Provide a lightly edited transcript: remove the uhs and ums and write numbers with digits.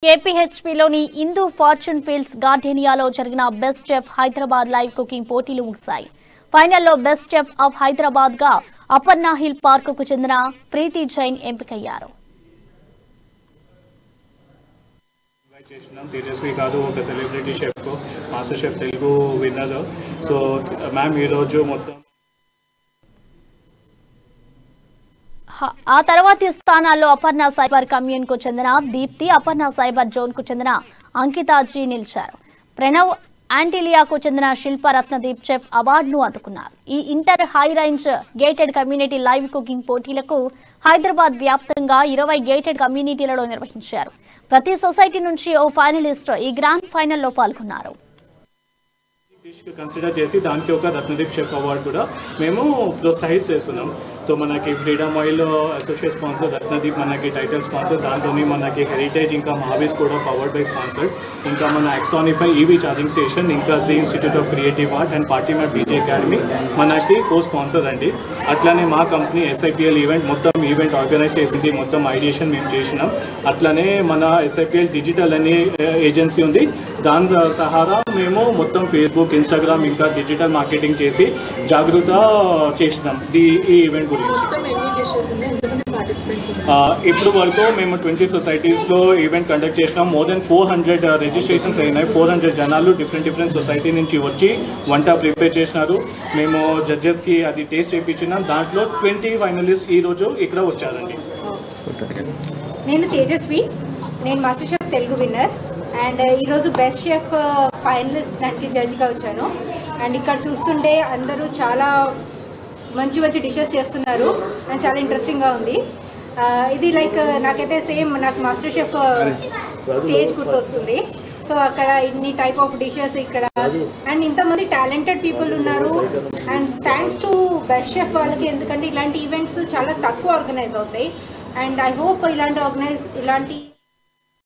కేపీహెచ్పీలోని ఇందు fortune fields గార్డెనియాలో జరిగిన best chef Hyderabad live cooking పోటీలు ముగిశాయి. ఫైనల్లో బెస్ట్ చెఫ్ ఆఫ్ హైదరాబాద్ గా అపర్ణ హిల్ పార్క్ కు చెందిన ప్రీతి జైన్ ఎంపికయ్యారు. తేజస్వి కాదు ఒక celebrity chef, master chef Telugu winner. So ma'am ఈరోజు మొత్తం ఆ తర్వాతి స్థానాల్లో అపర్ణ సైబర్ కమ్యూన్ కు చెందిన దీప్తి, అపర్ణ సైబర్ జోన్ కు చెందిన అంకితాజీ నిలిచారు. ప్రణవ్ ఆంటిలియాకు చెందిన శిల్ప రత్నదీప్ చెఫ్ అవార్డును అందుకున్నారు. ఈ inter high range gated community live cooking పోటీలకు హైదరాబాద్ వ్యాప్తంగా 20 గేటెడ్ కమ్యూనిటీలలో నిర్వహించారు. ప్రతి సొసైటీ నుంచి ఓ ఫైనలిస్ట్ ఈ గ్రాండ్ ఫైనల్లో పాల్గొన్నారు. కన్సిడర్ చేసి దానికి ఒక రత్నదీప్ షెఫ్ అవార్డు కూడా మేము ప్రోత్సహిత చేస్తున్నాం. సో మనకి freedom oil associate sponsor Ratnadeep, మనకి టైటిల్ స్పాన్సర్, దాంతో మనకి హెరిటేజ్ ఇంకా మావిస్ కూడా పవర్డ్ బై స్పాన్సర్, ఇంకా మన ఎక్సానిఫై ఈవీ ఛార్జింగ్ స్టేషన్, ఇంకా జీ institute of creative art and పార్టీమర్ బీజే అకాడమీ మనకి కో స్పాన్సర్ అండి. అట్లానే మా కంపెనీ ఎస్ఐపిఎల్ ఈవెంట్ మొత్తం ఈవెంట్ ఆర్గనైజ్ చేసింది, మొత్తం ఐడియేషన్ మేము చేసినాం. అట్లానే మన ఎస్ఐపిఎల్ డిజిటల్ అనే ఏజెన్సీ ఉంది, దాని సహారా మేము మొత్తం ఫేస్బుక్, ఇన్స్టాగ్రామ్ ఇంకా డిజిటల్ మార్కెటింగ్ చేసి జాగృత చేసినాం ఈ ఈవెంట్ గురించి. ఇప్పుడు వరకు మేము 20 సొసైటీస్లో ఈవెంట్ కండక్ట్ చేసినాం. మోర్ దెన్ 400 రిజిస్ట్రేషన్స్ అయినాయి. 400 జనాలు డిఫరెంట్ సొసైటీ నుంచి వచ్చి వంట ప్రిపేర్ చేసినారు. మేము జడ్జెస్కి అది టేస్ట్ చేయించినాం. దాంట్లో 20 ఫైనలిస్ట్ ఈరోజు ఇక్కడ వచ్చారండి. నేను తేజస్వి, నేను master chef Telugu winner and ఈరోజు బెస్ట్ షెఫ్ ఫైనలిస్ట్ దానికి జడ్జ్గా వచ్చాను. అండ్ ఇక్కడ చూస్తుంటే అందరూ చాలా మంచి డిషెస్ చేస్తున్నారు అండ్ చాలా ఇంట్రెస్టింగ్గా ఉంది. ఇది లైక్ నాకైతే సేమ్ నాకు మాస్టర్ షెఫ్ స్టేజ్ గుర్తొస్తుంది. సో అక్కడ ఇన్ని టైప్ ఆఫ్ డిషెస్ ఇక్కడ అండ్ ఇంతమంది టాలెంటెడ్ పీపుల్ ఉన్నారు. And thanks to best chef వాళ్ళకి, ఎందుకంటే ఇలాంటి ఈవెంట్స్ చాలా తక్కువ ఆర్గనైజ్ అవుతాయి. అండ్ ఐ హోప్ ఇలాంటి